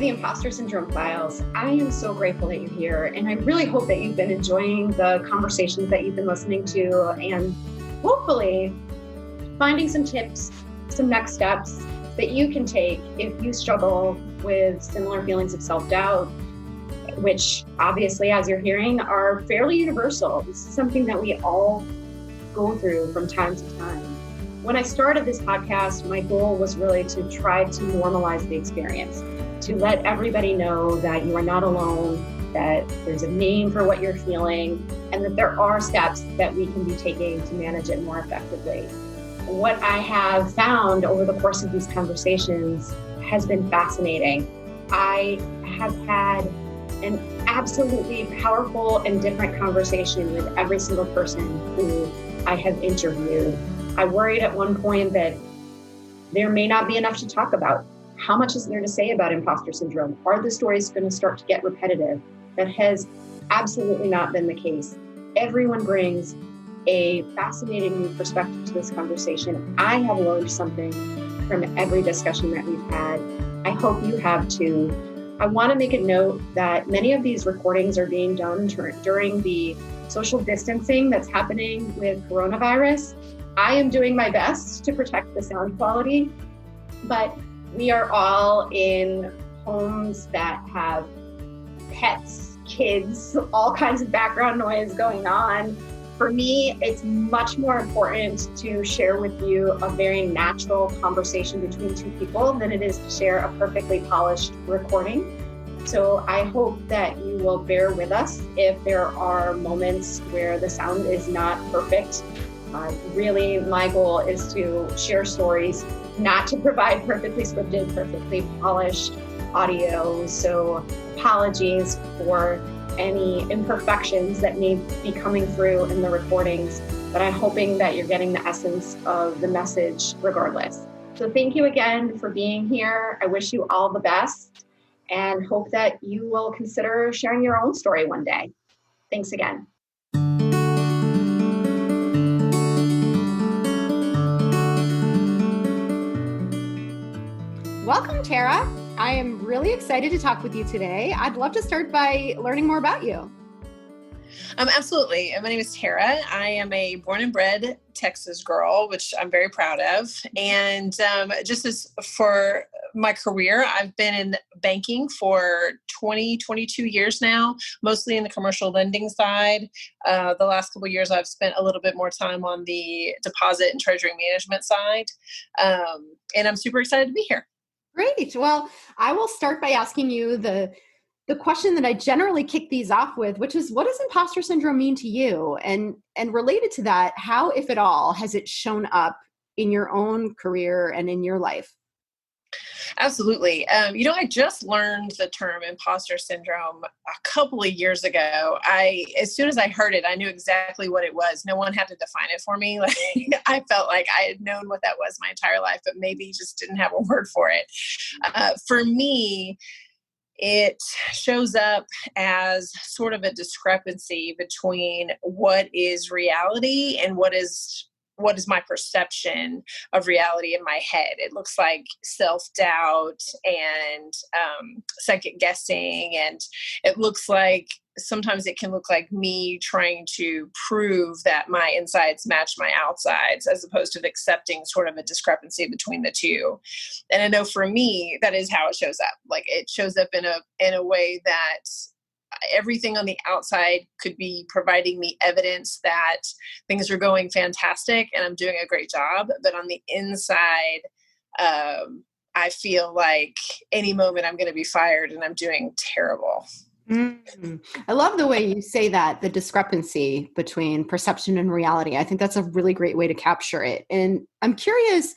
the Impostor Syndrome Files. I am so grateful that you're here, and I really hope that you've been enjoying the conversations that you've been listening to, and hopefully finding some tips, some next steps that you can take if you struggle with similar feelings of self-doubt, which obviously, as you're hearing, are fairly universal. This is something that we all go through from time to time. When I started this podcast, my goal was really to try to normalize the experience, to let everybody know that you are not alone, that there's a name for what you're feeling, and that there are steps that we can be taking to manage it more effectively. What I have found over the course of these conversations has been fascinating. I have had an absolutely powerful and different conversation with every single person who I have interviewed. I worried at one point that there may not be enough to talk about. How much is there to say about imposter syndrome? Are the stories going to start to get repetitive? That has absolutely not been the case. Everyone brings a fascinating new perspective to this conversation. I have learned something from every discussion that we've had. I hope you have too. I want to make a note that many of these recordings are being done during the social distancing that's happening with coronavirus. I am doing my best to protect the sound quality, but we are all in homes that have pets, kids, all kinds of background noise going on. For me, it's much more important to share with you a very natural conversation between two people than it is to share a perfectly polished recording. So I hope that you will bear with us if there are moments where the sound is not perfect. Really, my goal is to share stories, not to provide perfectly scripted, perfectly polished audio. So apologies for any imperfections that may be coming through in the recordings, but I'm hoping that you're getting the essence of the message regardless. So thank you again for being here. I wish you all the best and hope that you will consider sharing your own story one day. Thanks again. Welcome, Tara. I am really excited to talk with you today. I'd love to start by learning more about you. Absolutely. My name is Tara. I am a born and bred Texas girl, which I'm very proud of. And just as for my career, I've been in banking for 22 years now, mostly in the commercial lending side. The last couple of years, I've spent a little bit more time on the deposit and treasury management side. And I'm super excited to be here. Great. Well, I will start by asking you the question that I generally kick these off with, which is, what does imposter syndrome mean to you? And related to that, how, if at all, has it shown up in your own career and in your life? Absolutely. I just learned the term imposter syndrome a couple of years ago. As soon as I heard it, I knew exactly what it was. No one had to define it for me. I felt like I had known what that was my entire life, but maybe just didn't have a word for it. For me, it shows up as sort of a discrepancy between what is reality and what is my perception of reality in my head. It looks like self-doubt and second guessing. And sometimes it can look like me trying to prove that my insides match my outsides, as opposed to accepting sort of a discrepancy between the two. And I know for me, that is how it shows up. Like, it shows up in a way that everything on the outside could be providing me evidence that things are going fantastic and I'm doing a great job. But on the inside, I feel like any moment I'm going to be fired and I'm doing terrible. I love the way you say that, the discrepancy between perception and reality. I think that's a really great way to capture it. And I'm curious,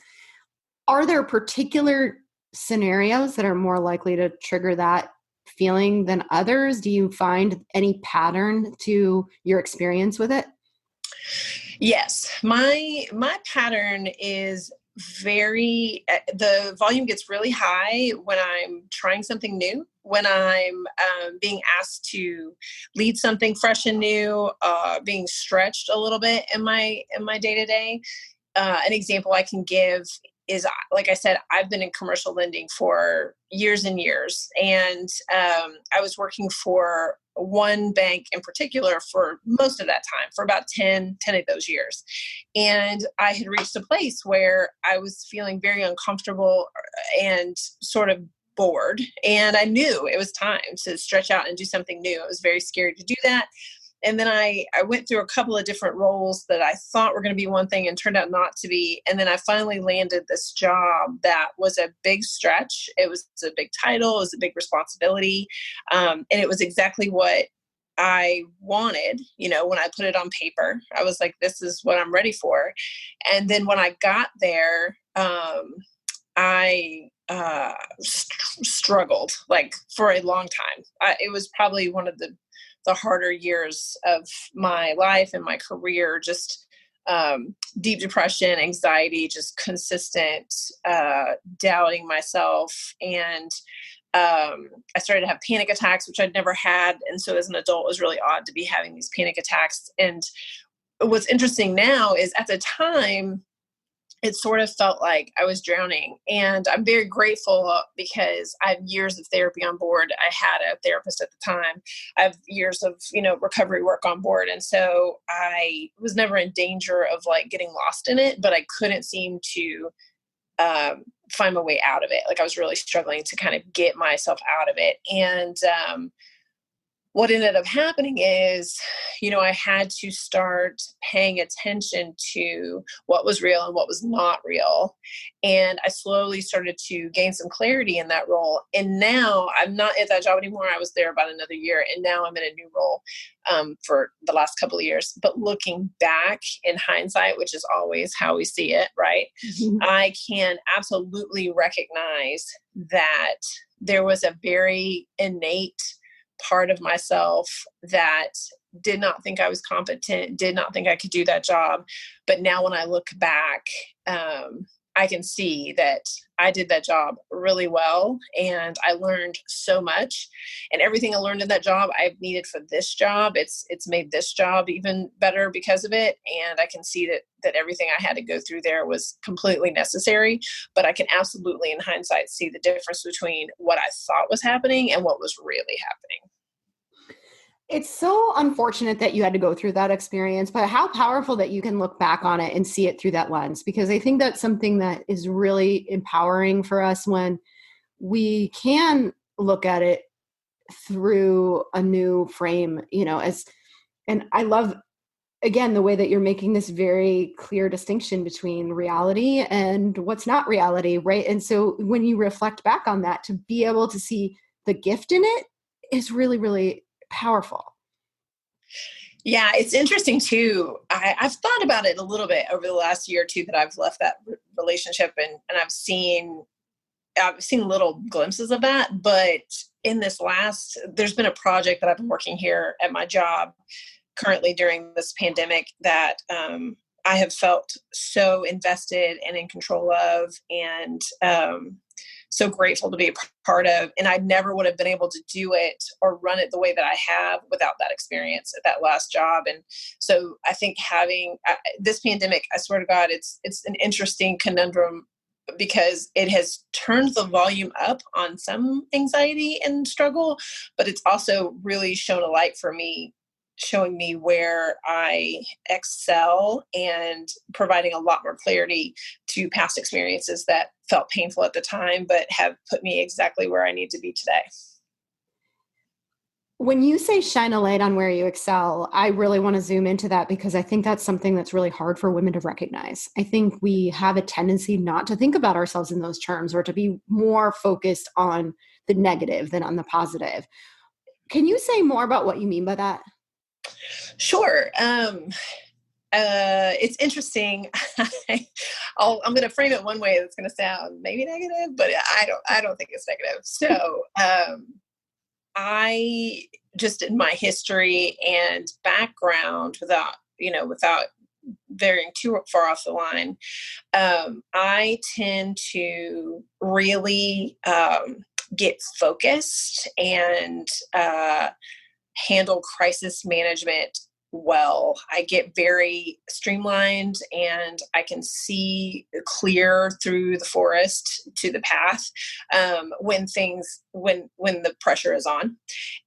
are there particular scenarios that are more likely to trigger that feeling than others? Do you find any pattern to your experience with it? Yes, my pattern is the volume gets really high when I'm trying something new, when I'm being asked to lead something fresh and new, being stretched a little bit in my day-to-day. An example I can give is, like I said, I've been in commercial lending for years and years. And I was working for one bank in particular for most of that time, for about 10 of those years. And I had reached a place where I was feeling very uncomfortable and sort of bored. And I knew it was time to stretch out and do something new. I was very scared to do that. And then I went through a couple of different roles that I thought were going to be one thing and turned out not to be. And then I finally landed this job that was a big stretch. It was a big title. It was a big responsibility. And it was exactly what I wanted. When I put it on paper, I was like, this is what I'm ready for. And then when I got there, I struggled like for a long time. It was probably one of the harder years of my life and my career, just deep depression, anxiety, just consistent doubting myself. And I started to have panic attacks, which I'd never had. And so as an adult, it was really odd to be having these panic attacks. And what's interesting now is at the time, it sort of felt like I was drowning. And I'm very grateful because I have years of therapy on board. I had a therapist at the time. I have years of, recovery work on board. And so I was never in danger of like getting lost in it, but I couldn't seem to find my way out of it. Like I was really struggling to kind of get myself out of it. And what ended up happening is, I had to start paying attention to what was real and what was not real. And I slowly started to gain some clarity in that role. And now I'm not at that job anymore. I was there about another year, and now I'm in a new role for the last couple of years. But looking back in hindsight, which is always how we see it, right? Mm-hmm. I can absolutely recognize that there was a very innate part of myself that did not think I was competent, did not think I could do that job. But now when I look back, I can see that I did that job really well, and I learned so much, and everything I learned in that job I've needed for this job. It's made this job even better because of it. And I can see that everything I had to go through there was completely necessary, but I can absolutely in hindsight see the difference between what I thought was happening and what was really happening. It's so unfortunate that you had to go through that experience, but how powerful that you can look back on it and see it through that lens, because I think that's something that is really empowering for us when we can look at it through a new frame, and I love, again, the way that you're making this very clear distinction between reality and what's not reality, right? And so when you reflect back on that, to be able to see the gift in it is really, really powerful. Yeah, it's interesting too. I've thought about it a little bit over the last year or two that I've left that relationship, and I've seen little glimpses of that. But in there's been a project that I've been working here at my job currently during this pandemic that I have felt so invested and in control of, and so grateful to be a part of. And I never would have been able to do it or run it the way that I have without that experience at that last job. And so I think having this pandemic, I swear to God, it's an interesting conundrum, because it has turned the volume up on some anxiety and struggle, but it's also really shown a light for me, showing me where I excel and providing a lot more clarity to past experiences that felt painful at the time, but have put me exactly where I need to be today. When you say shine a light on where you excel, I really want to zoom into that, because I think that's something that's really hard for women to recognize. I think we have a tendency not to think about ourselves in those terms, or to be more focused on the negative than on the positive. Can you say more about what you mean by that? Sure. It's interesting. I'm going to frame it one way that's going to sound maybe negative, but I don't think it's negative. So, I just, in my history and background, without veering too far off the line, I tend to really get focused and handle crisis management well. I get very streamlined and I can see clear through the forest to the path when the pressure is on.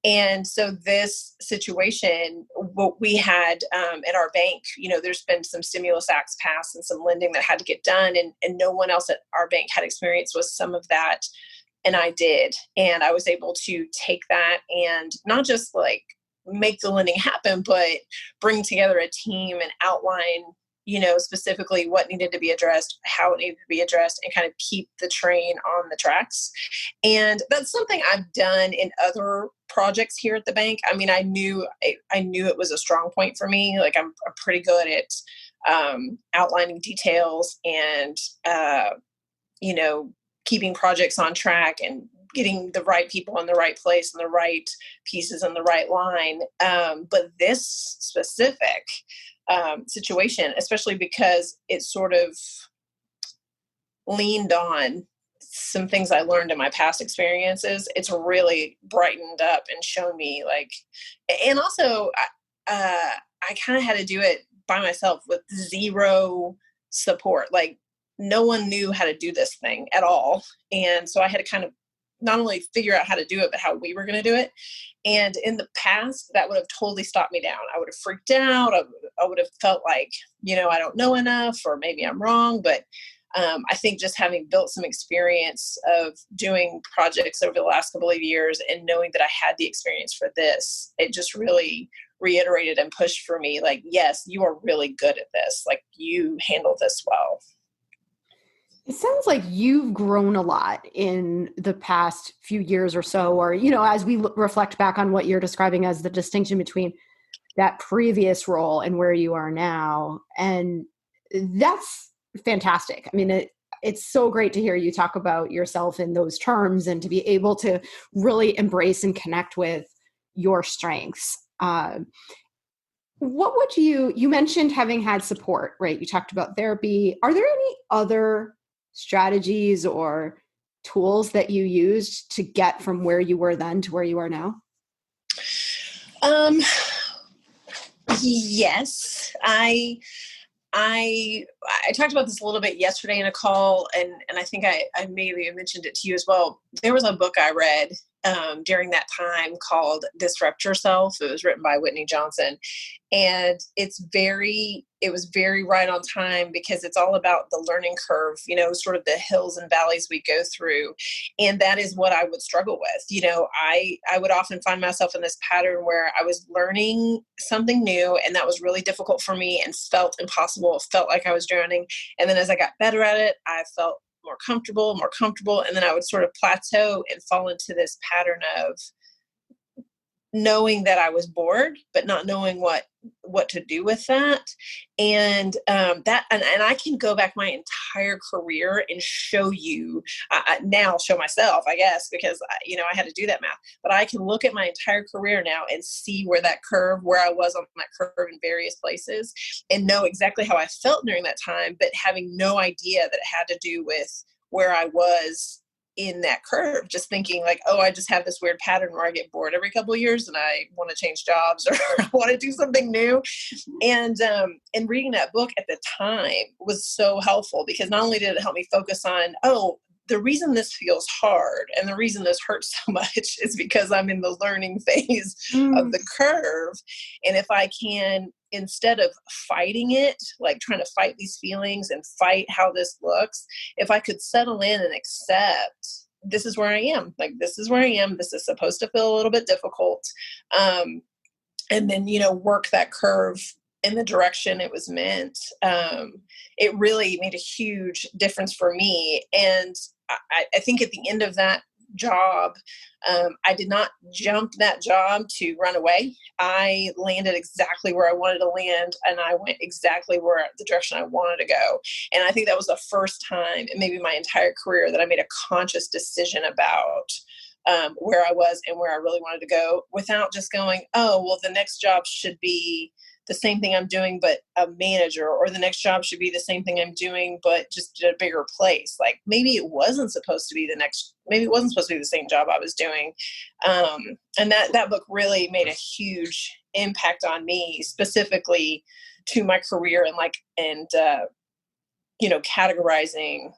And so this situation, what we had at our bank, there's been some stimulus acts passed and some lending that had to get done. And no one else at our bank had experience with some of that. And I did. And I was able to take that and not just like make the lending happen, but bring together a team and outline, specifically what needed to be addressed, how it needed to be addressed, and kind of keep the train on the tracks. And that's something I've done in other projects here at the bank. I mean, I knew it was a strong point for me. Like I'm pretty good at outlining details and, keeping projects on track and getting the right people in the right place and the right pieces in the right line. But this specific situation, especially because it sort of leaned on some things I learned in my past experiences, it's really brightened up and shown me and also I kind of had to do it by myself with zero support. Like no one knew how to do this thing at all. And so I had to kind of not only figure out how to do it, but how we were going to do it. And in the past, that would have totally stopped me down. I would have freaked out. I would have felt like, I don't know enough, or maybe I'm wrong. But I think just having built some experience of doing projects over the last couple of years and knowing that I had the experience for this, it just really reiterated and pushed for me, like, yes, you are really good at this. Like you handle this well. It sounds like you've grown a lot in the past few years or so, or, as we reflect back on what you're describing as the distinction between that previous role and where you are now. And that's fantastic. I mean, it's so great to hear you talk about yourself in those terms and to be able to really embrace and connect with your strengths. What would you mentioned having had support, right? You talked about therapy. Are there any other strategies or tools that you used to get from where you were then to where you are now? Yes, I talked about this a little bit yesterday in a call, and I think I maybe mentioned it to you as well. There was a book I read during that time called Disrupt Yourself. It was written by Whitney Johnson. And it was very right on time because it's all about the learning curve, sort of the hills and valleys we go through. And that is what I would struggle with. I would often find myself in this pattern where I was learning something new and that was really difficult for me and felt impossible. It felt like I was drowning. And then as I got better at it, I felt more comfortable. And then I would sort of plateau and fall into this pattern of knowing that I was bored, but not knowing what to do with that. And and I can go back my entire career and show you, now show myself, I guess, because, I had to do that math, but I can look at my entire career now and see where I was on that curve in various places and know exactly how I felt during that time, but having no idea that it had to do with where I was in that curve, just thinking like, oh, I just have this weird pattern where I get bored every couple of years and I want to change jobs or I want to do something new. And reading that book at the time was so helpful because not only did it help me focus on, the reason this feels hard and the reason this hurts so much is because I'm in the learning phase of the curve. And if I can, instead of fighting it, like trying to fight these feelings and fight how this looks, if I could settle in and accept this is where I am, like, this is where I am, this is supposed to feel a little bit difficult. And then, work that curve in the direction it was meant. It really made a huge difference for me. And I think at the end of that job, I did not jump that job to run away. I landed exactly where I wanted to land, and I went exactly the direction I wanted to go. And I think that was the first time in maybe my entire career that I made a conscious decision about where I was and where I really wanted to go, without just going, oh, well, the next job should be the same thing I'm doing, but a manager, or the next job should be the same thing I'm doing, but just at a bigger place. Like maybe it wasn't supposed to be the same job I was doing. And that book really made a huge impact on me, specifically to my career, and categorizing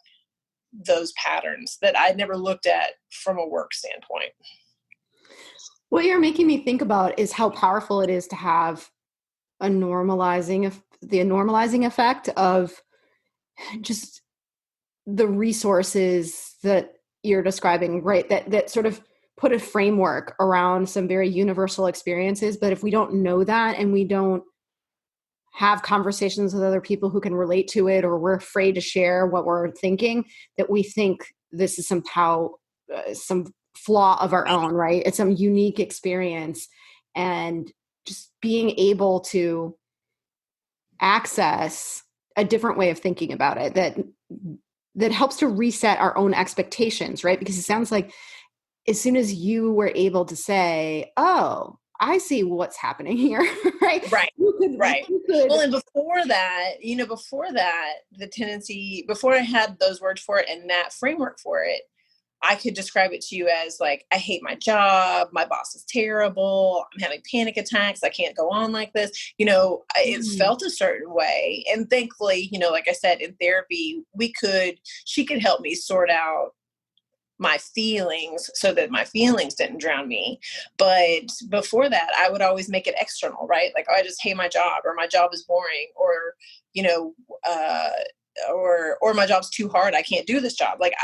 those patterns that I'd never looked at from a work standpoint. What you're making me think about is how powerful it is to have the normalizing effect of just the resources that you're describing, right? That sort of put a framework around some very universal experiences. But if we don't know that, and we don't have conversations with other people who can relate to it, or we're afraid to share what we're thinking, that we think this is somehow some flaw of our own, right? It's some unique experience. And just being able to access a different way of thinking about it that helps to reset our own expectations, right? Because it sounds like as soon as you were able to say, oh, I see what's happening here, right? Right. Right. Well, and before that, the tendency, before I had those words for it and that framework for it, I could describe it to you as like, I hate my job. My boss is terrible. I'm having panic attacks. I can't go on like this. It felt a certain way. And thankfully, like I said, in therapy, she could help me sort out my feelings so that my feelings didn't drown me. But before that, I would always make it external, right? Like, oh, I just hate my job, or my job is boring, or, or my job's too hard. I can't do this job. Like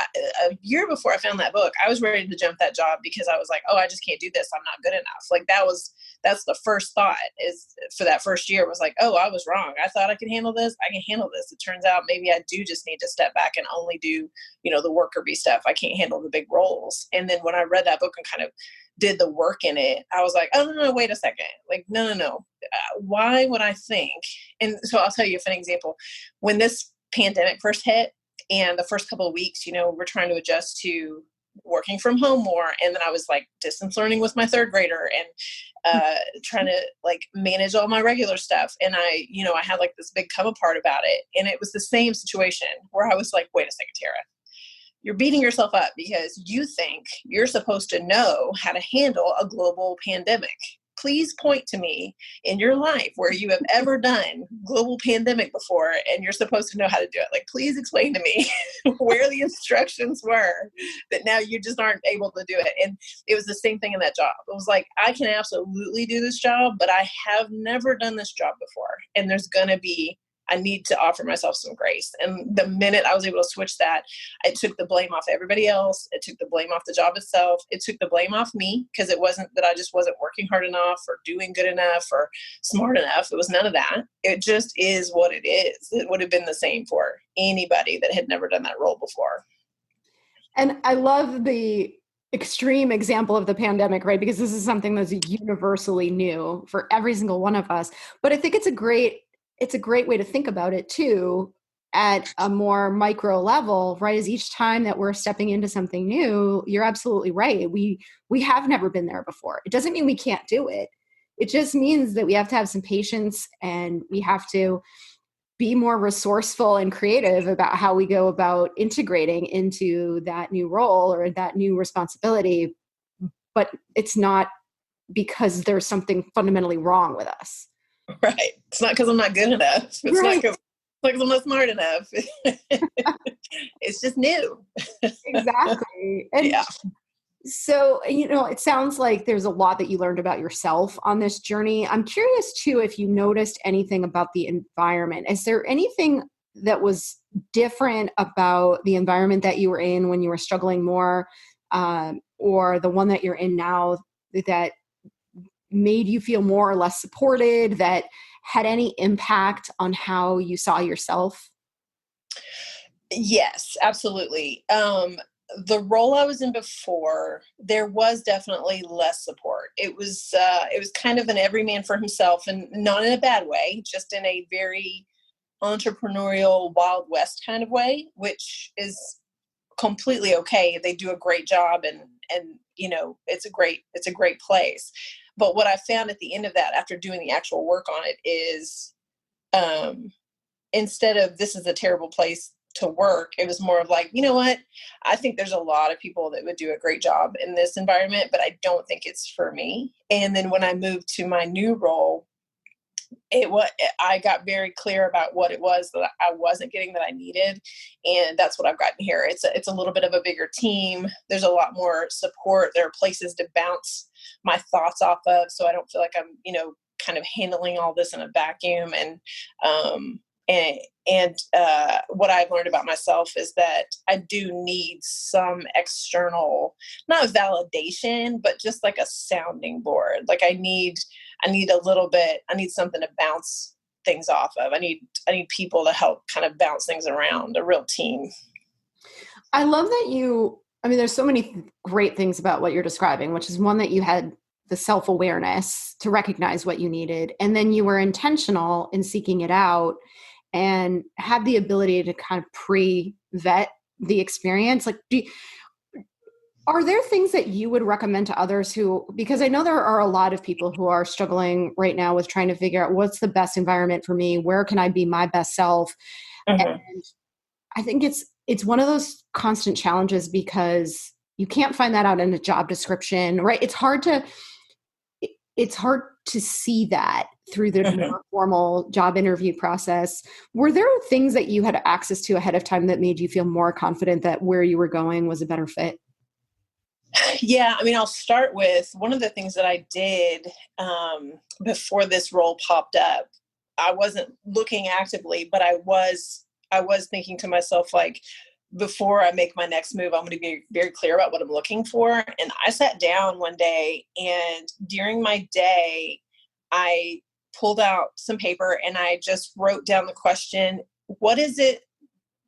a year before I found that book, I was ready to jump that job because I was like, oh, I just can't do this. I'm not good enough. Like that's the first thought is for that first year was like, oh, I was wrong. I thought I could handle this. I can handle this. It turns out maybe I do just need to step back and only do, the worker bee stuff. I can't handle the big roles. And then when I read that book and kind of did the work in it, I was like, oh, no, wait a second. Like, no. Why would I think? And so I'll tell you a funny example. When this pandemic first hit and the first couple of weeks, we're trying to adjust to working from home more. And then I was like distance learning with my third grader and trying to like manage all my regular stuff. And I had like this big come apart about it. And it was the same situation where I was like, wait a second, Tara, you're beating yourself up because you think you're supposed to know how to handle a global pandemic. Please point to me in your life where you have ever done global pandemic before and you're supposed to know how to do it. Like, please explain to me where the instructions were that now you just aren't able to do it. And it was the same thing in that job. It was like, I can absolutely do this job, but I have never done this job before. And I need to offer myself some grace. And the minute I was able to switch that, I took the blame off everybody else. It took the blame off the job itself. It took the blame off me because it wasn't that I just wasn't working hard enough or doing good enough or smart enough. It was none of that. It just is what it is. It would have been the same for anybody that had never done that role before. And I love the extreme example of the pandemic, right? Because this is something that's universally new for every single one of us. But I think it's a great way to think about it too, at a more micro level, right? As each time that we're stepping into something new, you're absolutely right. We have never been there before. It doesn't mean we can't do it. It just means that we have to have some patience and we have to be more resourceful and creative about how we go about integrating into that new role or that new responsibility. But it's not because there's something fundamentally wrong with us. Right. It's not because I'm not good enough. It's not because I'm not smart enough. It's just new. Exactly. And yeah. So, it sounds like there's a lot that you learned about yourself on this journey. I'm curious too, if you noticed anything about the environment. Is there anything that was different about the environment that you were in when you were struggling more, or the one that you're in now that made you feel more or less supported, that had any impact on how you saw yourself? Yes, absolutely. The role I was in before, there was definitely less support. It was kind of an every man for himself, and not in a bad way, just in a very entrepreneurial Wild West kind of way, which is completely okay. They do a great job and it's a great place. but what I found at the end of that, after doing the actual work on it, is instead of this is a terrible place to work, it was more of like, you know what? I think there's a lot of people that would do a great job in this environment, but I don't think it's for me. And then when I moved to my new role, I got very clear about what it was that I wasn't getting that I needed. And that's what I've gotten here. It's a little bit of a bigger team. There's a lot more support. There are places to bounce my thoughts off of, so I don't feel like I'm, kind of handling all this in a vacuum. And what I've learned about myself is that I do need some external, not validation, but just like a sounding board. Like I need a little bit, I need something to bounce things off of. I need people to help kind of bounce things around, a real team. I love that there's so many great things about what you're describing, which is one, that you had the self-awareness to recognize what you needed. And then you were intentional in seeking it out and had the ability to kind of pre-vet the experience. Like, are there things that you would recommend to others because I know there are a lot of people who are struggling right now with trying to figure out what's the best environment for me, where can I be my best self? Mm-hmm. And I think it's one of those constant challenges because you can't find that out in a job description, right? It's hard to see that through the more formal job interview process. Were there things that you had access to ahead of time that made you feel more confident that where you were going was a better fit? Yeah. I'll start with one of the things that I did before this role popped up. I wasn't looking actively, but I was thinking to myself, like, before I make my next move, I'm going to be very clear about what I'm looking for. And I sat down one day, and during my day, I pulled out some paper and I just wrote down the question, what is it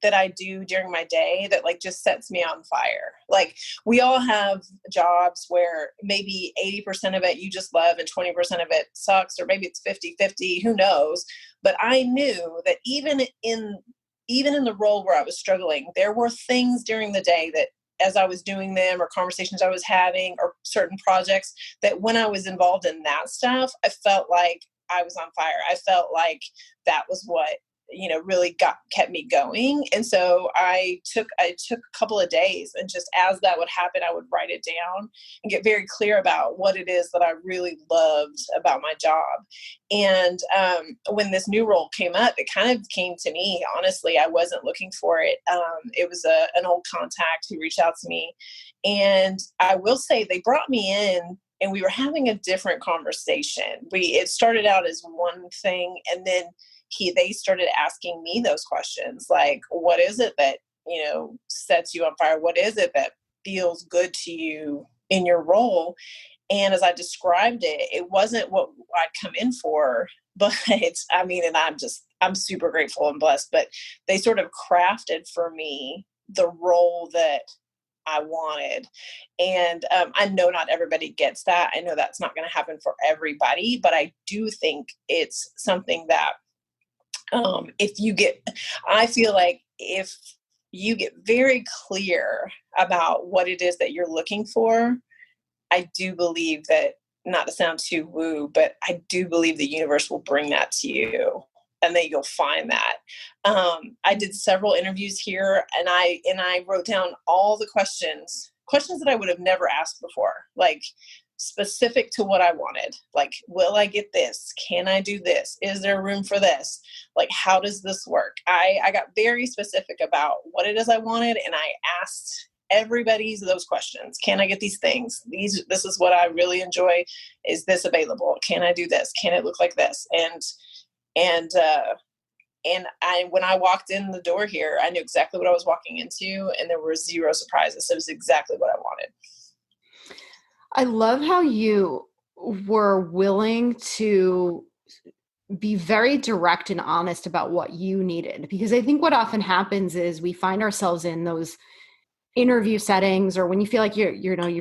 that I do during my day that like just sets me on fire? Like, we all have jobs where maybe 80% of it you just love and 20% of it sucks, or maybe it's 50-50, who knows? But I knew that even in the role where I was struggling, there were things during the day that as I was doing them, or conversations I was having, or certain projects, that when I was involved in that stuff, I felt like I was on fire. I felt like that was what, really kept me going. And so I took a couple of days, and just as that would happen, I would write it down and get very clear about what it is that I really loved about my job. And when this new role came up, it kind of came to me. Honestly, I wasn't looking for it. It was an old contact who reached out to me, and I will say they brought me in, and we were having a different conversation. It started out as one thing, and then they started asking me those questions, like, what is it that, sets you on fire? What is it that feels good to you in your role? And as I described it, it wasn't what I'd come in for, but and I'm super grateful and blessed, but they sort of crafted for me the role that I wanted. And I know not everybody gets that. I know that's not going to happen for everybody, but I do think it's something that I feel like if you get very clear about what it is that you're looking for, I do believe that, not to sound too woo, but I do believe the universe will bring that to you, and that you'll find that. I did several interviews here, and I wrote down all the questions that I would have never asked before, like specific to what I wanted. Like, will I get this? Can I do this? Is there room for this? Like, how does this work? I got very specific about what it is I wanted, and I asked everybody's those questions. Can I get these things? This is what I really enjoy. Is this available? Can I do this? Can it look like this? And when I walked in the door here, I knew exactly what I was walking into, and there were zero surprises. It was exactly what I wanted. I love how you were willing to be very direct and honest about what you needed, because I think what often happens is we find ourselves in those interview settings, or when you feel like you're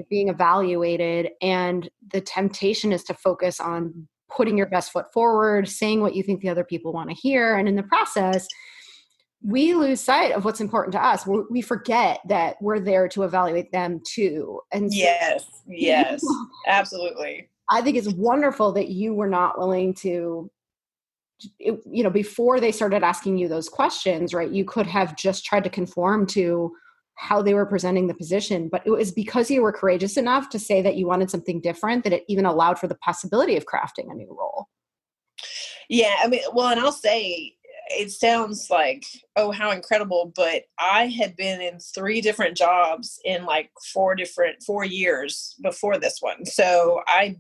being evaluated, and the temptation is to focus on putting your best foot forward, saying what you think the other people want to hear. And in the process, we lose sight of what's important to us. We forget that we're there to evaluate them too. And yes, absolutely. I think it's wonderful that you were not willing to, before they started asking you those questions, right? You could have just tried to conform to how they were presenting the position, but it was because you were courageous enough to say that you wanted something different that it even allowed for the possibility of crafting a new role. Yeah. I mean, well, and I'll say, it sounds like, oh, how incredible, but I had been in 3 different jobs in like 4 years before this one. So I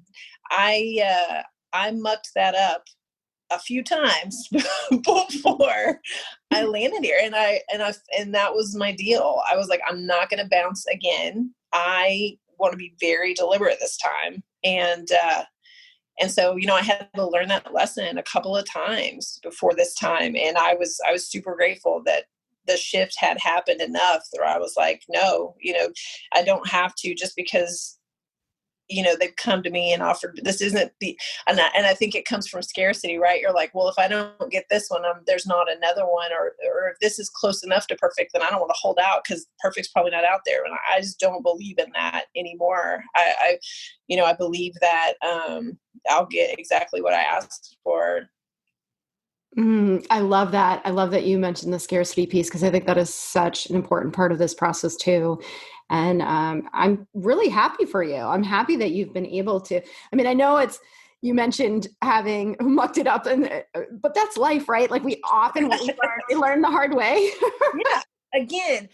mucked that up a few times before I landed here. And that was my deal. I was like, I'm not going to bounce again. I want to be very deliberate this time. And so, I had to learn that lesson a couple of times before this time. And I was super grateful that the shift had happened enough where I was like, no, I don't have to, just because, they've come to me and offered, this isn't and I think it comes from scarcity, right? You're like, well, if I don't get this one, there's not another one, or if this is close enough to perfect, then I don't want to hold out because perfect's probably not out there. And I just don't believe in that anymore. I believe that, I'll get exactly what I asked for. I love that. I love that you mentioned the scarcity piece, because I think that is such an important part of this process too. And I'm really happy for you. I'm happy that you've been able to. I mean, I know you mentioned having mucked it up, but that's life, right? Like we often we learn the hard way. Yeah. Again,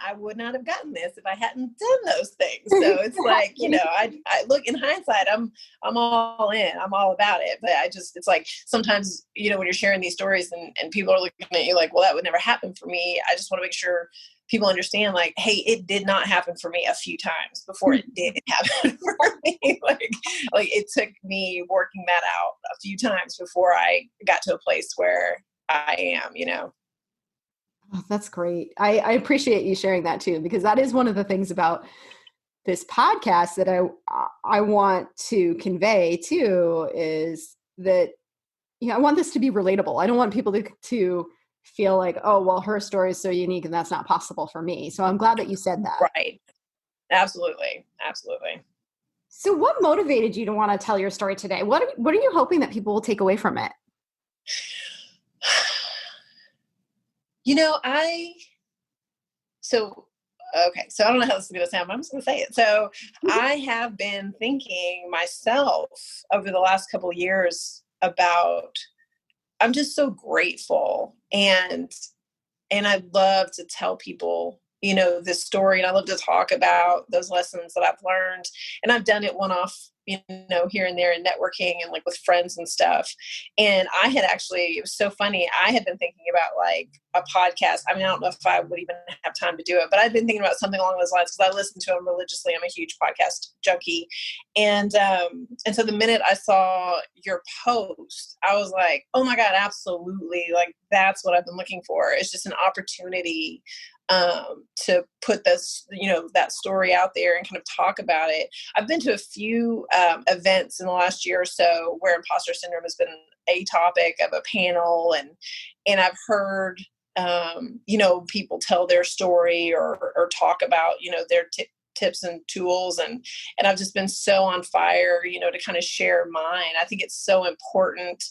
I would not have gotten this if I hadn't done those things. So it's like, I look in hindsight, I'm all in, I'm all about it. But it's like sometimes, when you're sharing these stories and people are looking at you like, well, that would never happen for me. I just want to make sure people understand, like, hey, it did not happen for me a few times before it did happen for me. Like it took me working that out a few times before I got to a place where I am, Oh, that's great. I appreciate you sharing that too, because that is one of the things about this podcast that I want to convey too, is that, I want this to be relatable. I don't want people to feel like, oh, well, her story is so unique and that's not possible for me. So I'm glad that you said that. Right. Absolutely. Absolutely. So what motivated you to want to tell your story today? What are you hoping that people will take away from it? So I don't know how this is going to sound, but I'm just going to say it. So I have been thinking myself over the last couple of years about, I'm just so grateful. And I'd love to tell people, this story, and I love to talk about those lessons that I've learned. And I've done it one-off, here and there in networking and like with friends and stuff. And it was so funny. I had been thinking about like a podcast. I mean, I don't know if I would even have time to do it, but I've been thinking about something along those lines because I listen to them religiously. I'm a huge podcast junkie. And so the minute I saw your post, I was like, oh my God, absolutely. Like, that's what I've been looking for. It's just an opportunity to put this, that story out there and kind of talk about it. I've been to a few events in the last year or so where imposter syndrome has been a topic of a panel, and I've heard people tell their story or talk about their tips and tools, and I've just been so on fire to kind of share mine. I think it's so important.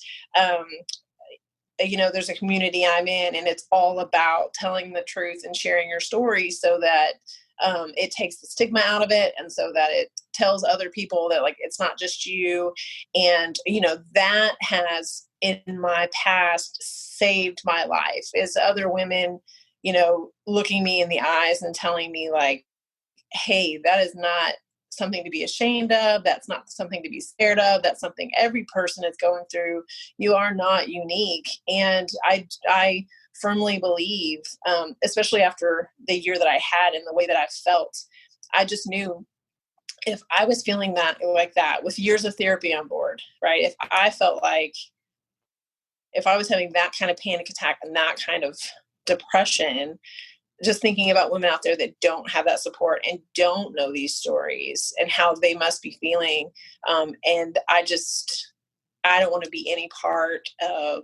There's a community I'm in, and it's all about telling the truth and sharing your story so that it takes the stigma out of it, and so that it tells other people that like it's not just you. And that has in my past saved my life, is other women looking me in the eyes and telling me like, hey, that is not something to be ashamed of. That's not something to be scared of. That's something every person is going through. You are not unique. And I firmly believe, especially after the year that I had and the way that I felt, I just knew if I was feeling that like that with years of therapy on board, right? If I felt like if I was having that kind of panic attack and that kind of depression, just thinking about women out there that don't have that support and don't know these stories and how they must be feeling. And I don't want to be any part of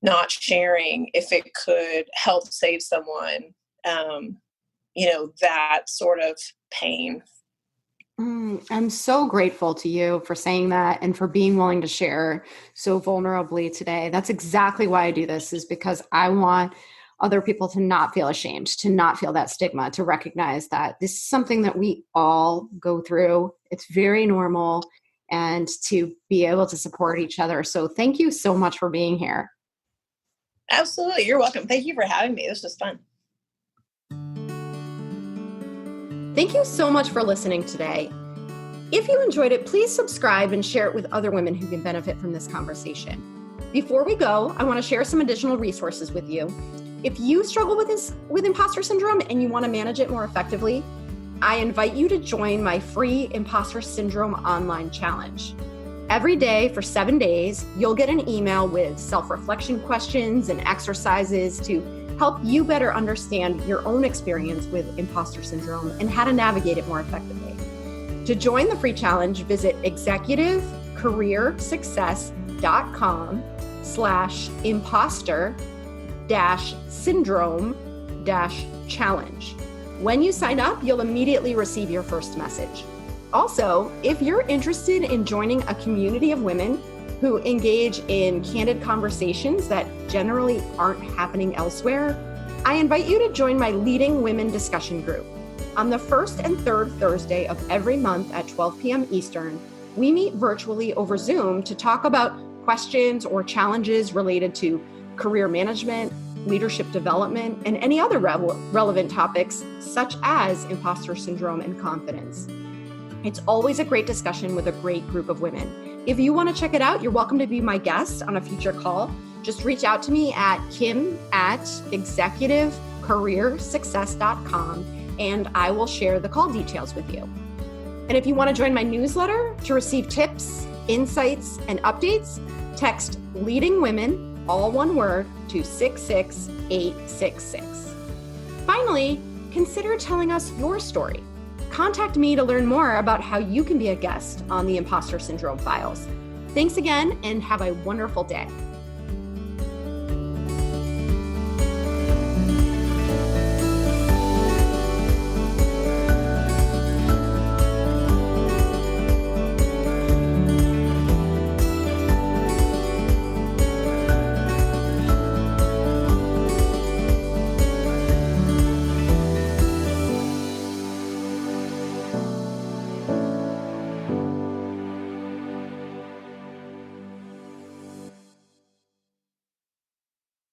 not sharing if it could help save someone, that sort of pain. I'm so grateful to you for saying that and for being willing to share so vulnerably today. That's exactly why I do this, is because I want other people to not feel ashamed, to not feel that stigma, to recognize that this is something that we all go through. It's very normal, and to be able to support each other. So thank you so much for being here. Absolutely. You're welcome. Thank you for having me. This was fun. Thank you so much for listening today. If you enjoyed it, please subscribe and share it with other women who can benefit from this conversation. Before we go, I want to share some additional resources with you. If you struggle with imposter syndrome and you want to manage it more effectively, I invite you to join my free Impostor Syndrome online challenge. Every day for 7 days, you'll get an email with self-reflection questions and exercises to help you better understand your own experience with imposter syndrome and how to navigate it more effectively. To join the free challenge, visit executivecareersuccess.com/imposter-syndrome-challenge. When you sign up, you'll immediately receive your first message. Also, if you're interested in joining a community of women who engage in candid conversations that generally aren't happening elsewhere, I invite you to join my Leading Women discussion group. On the first and third Thursday of every month at 12 p.m. Eastern, we meet virtually over Zoom to talk about questions or challenges related to career management, leadership development, and any other relevant topics such as imposter syndrome and confidence. It's always a great discussion with a great group of women. If you want to check it out, you're welcome to be my guest on a future call. Just reach out to me at kim@executivecareersuccess.com and I will share the call details with you. And if you want to join my newsletter to receive tips, insights, and updates, text Leading Women, all one word, to 66866. Finally, consider telling us your story. Contact me to learn more about how you can be a guest on the Impostor Syndrome Files. Thanks again, and have a wonderful day.